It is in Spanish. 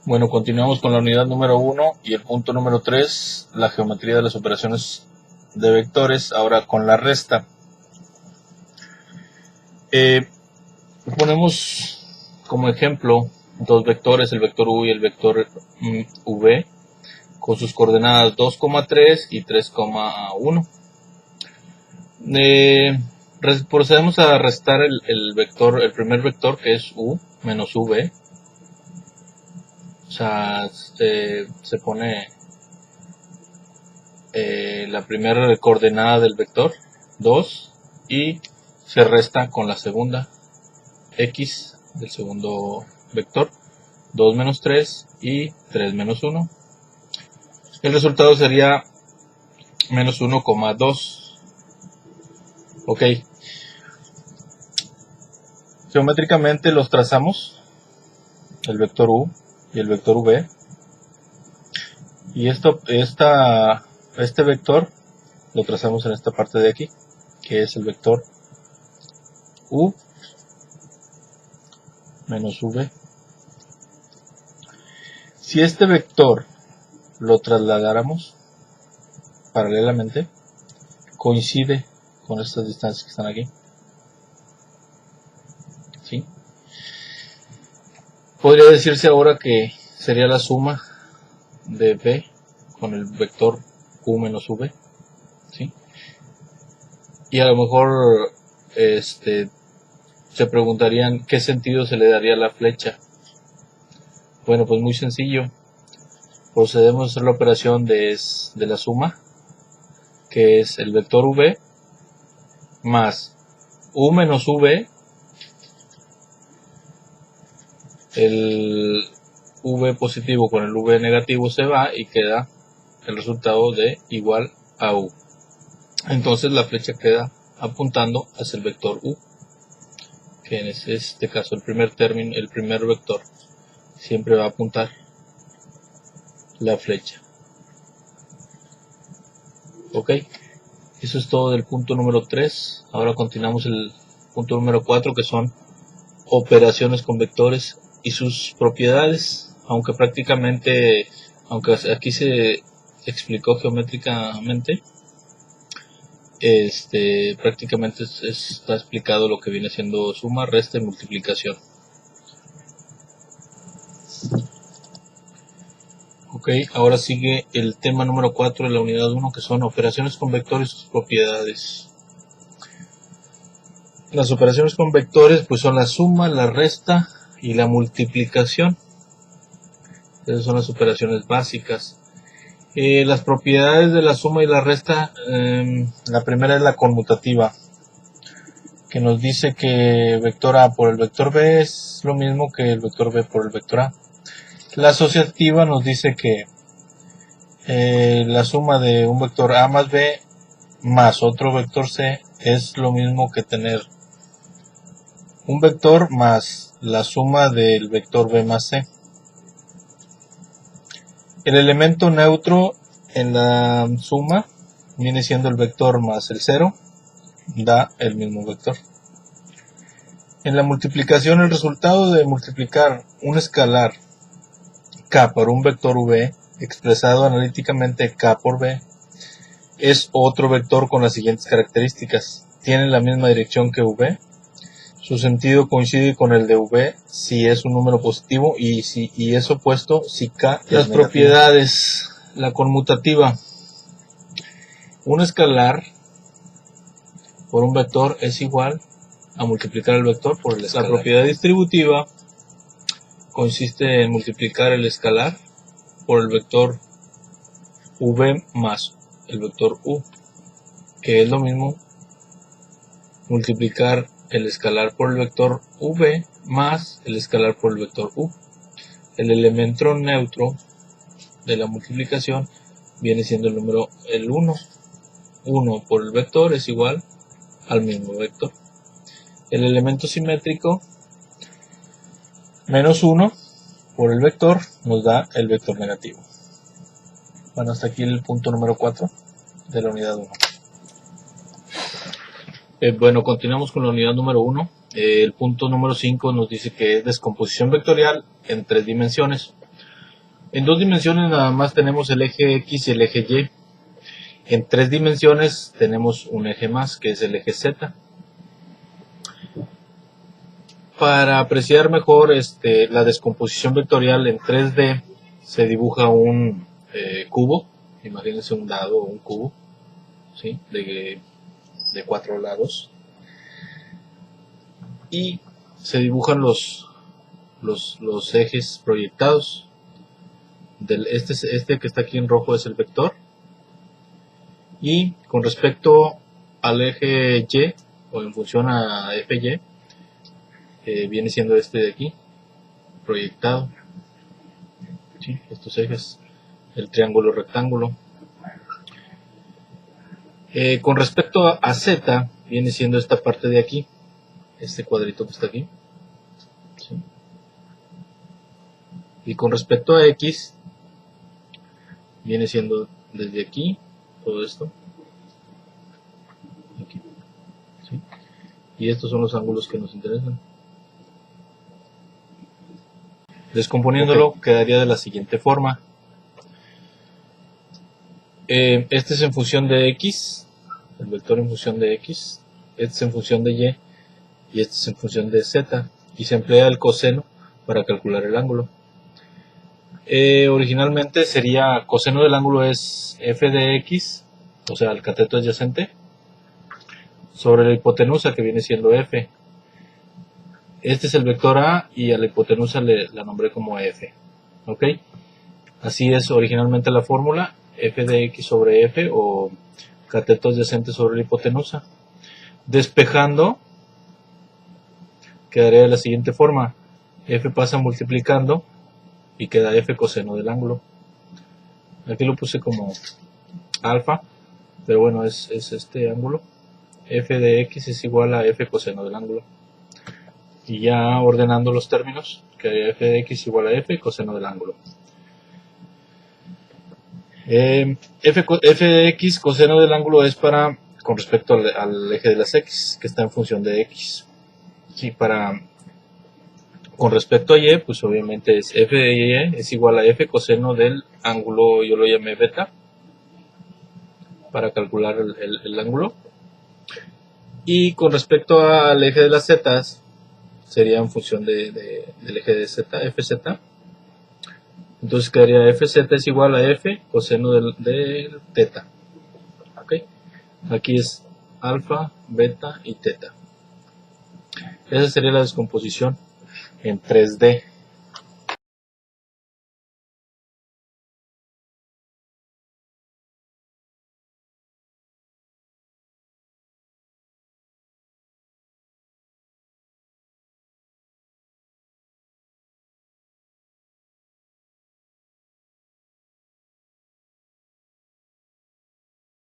Bueno, continuamos con la unidad número 1 y el punto número 3, la geometría de las operaciones de vectores, ahora con la resta. Ponemos como ejemplo dos vectores, el vector u y el vector v, con sus coordenadas 2,3 y 3,1. Procedemos a restar el primer vector, que es u menos v. O sea, se pone la primera coordenada del vector, 2, y se resta con la segunda, x del segundo vector, 2 menos 3 y 3 menos 1. El resultado sería menos 1,2. Ok. Geométricamente los trazamos, el vector u y el vector v. Y este vector lo trazamos en esta parte de aquí, que es el vector u menos v. Si este vector lo trasladáramos paralelamente, coincide con estas distancias que están aquí. ¿Sí? Podría decirse ahora que sería la suma de v con el vector u menos v. ¿Sí? Y a lo mejor se preguntarían qué sentido se le daría a la flecha. Bueno, pues muy sencillo. Procedemos a hacer la operación de la suma, que es el vector v más u menos v. El v positivo con el v negativo se va y queda el resultado de igual a u. Entonces la flecha queda apuntando hacia el vector u, que en este caso el primer vector siempre va a apuntar la flecha. Ok, eso es todo del punto número 3. Ahora continuamos el punto número 4, que son operaciones con vectores y sus propiedades. Aunque aquí se explicó geométricamente, prácticamente está explicado lo que viene siendo suma, resta y multiplicación. Ok, ahora sigue el tema número 4 de la unidad 1, que son operaciones con vectores y sus propiedades. Las operaciones con vectores pues son la suma, la resta y la multiplicación. Esas son las operaciones básicas. Las propiedades de la suma y la resta, la primera es la conmutativa, que nos dice que vector a por el vector b es lo mismo que el vector b por el vector a. La asociativa nos dice que la suma de un vector a más b más otro vector c es lo mismo que tener un vector más la suma del vector b más c. El elemento neutro en la suma viene siendo el vector más el 0, da el mismo vector. En la multiplicación, el resultado de multiplicar un escalar k por un vector v, expresado analíticamente k por b, es otro vector con las siguientes características. Tiene la misma dirección que v, su sentido coincide con el de v si es un número positivo y es opuesto si k es negativo. Las propiedades, la conmutativa. Un escalar por un vector es igual a multiplicar el vector por el escalar. La propiedad distributiva consiste en multiplicar el escalar por el vector v más el vector u, que es lo mismo multiplicar el escalar por el vector v más el escalar por el vector u. El elemento neutro de la multiplicación viene siendo el número 1. 1 por el vector es igual al mismo vector. El elemento simétrico, menos 1 por el vector, nos da el vector negativo. Bueno, hasta aquí el punto número 4 de la unidad 1. Bueno, continuamos con la unidad número 1. El punto número 5 nos dice que es descomposición vectorial en 3 dimensiones. En 2 dimensiones nada más tenemos el eje X y el eje Y. En 3 dimensiones tenemos un eje más, que es el eje Z. Para apreciar mejor la descomposición vectorial en 3D, se dibuja un cubo. Imagínense un dado o un cubo, ¿sí? de 4 lados. Y se dibujan los ejes proyectados. Este que está aquí en rojo es el vector. Y con respecto al eje Y, o en función a FY, viene siendo este de aquí, proyectado. ¿Sí? Estos ejes, el triángulo rectángulo. Con respecto a Z, viene siendo esta parte de aquí, este cuadrito que está aquí. ¿Sí? Y con respecto a X, viene siendo desde aquí, todo esto. Aquí. ¿Sí? Y estos son los ángulos que nos interesan. Descomponiéndolo, quedaría de la siguiente forma. Este es en función de X, el vector en función de X, este es en función de Y y este es en función de Z, y se emplea el coseno para calcular el ángulo. Originalmente sería, coseno del ángulo es f de x, o sea el cateto adyacente, sobre la hipotenusa, que viene siendo f. Este es el vector A y a la hipotenusa la nombré como f. ¿Ok? Así es originalmente la fórmula, f de x sobre f, o cateto adyacente sobre la hipotenusa. Despejando, quedaría de la siguiente forma: f pasa multiplicando y queda f coseno del ángulo. Aquí lo puse como alfa, pero bueno, es este ángulo. F de x es igual a f coseno del ángulo. Y ya ordenando los términos, quedaría f de x igual a f coseno del ángulo. F de x coseno del ángulo es con respecto al eje de las x, que está en función de x. Sí, con respecto a y, pues obviamente es f de y es igual a f coseno del ángulo, yo lo llamé beta, para calcular el ángulo. Y con respecto al eje de las z, sería en función del eje de z, fz. Entonces quedaría fz es igual a f coseno del teta. ¿Okay? Aquí es alfa, beta y teta. Esa sería la descomposición en 3D.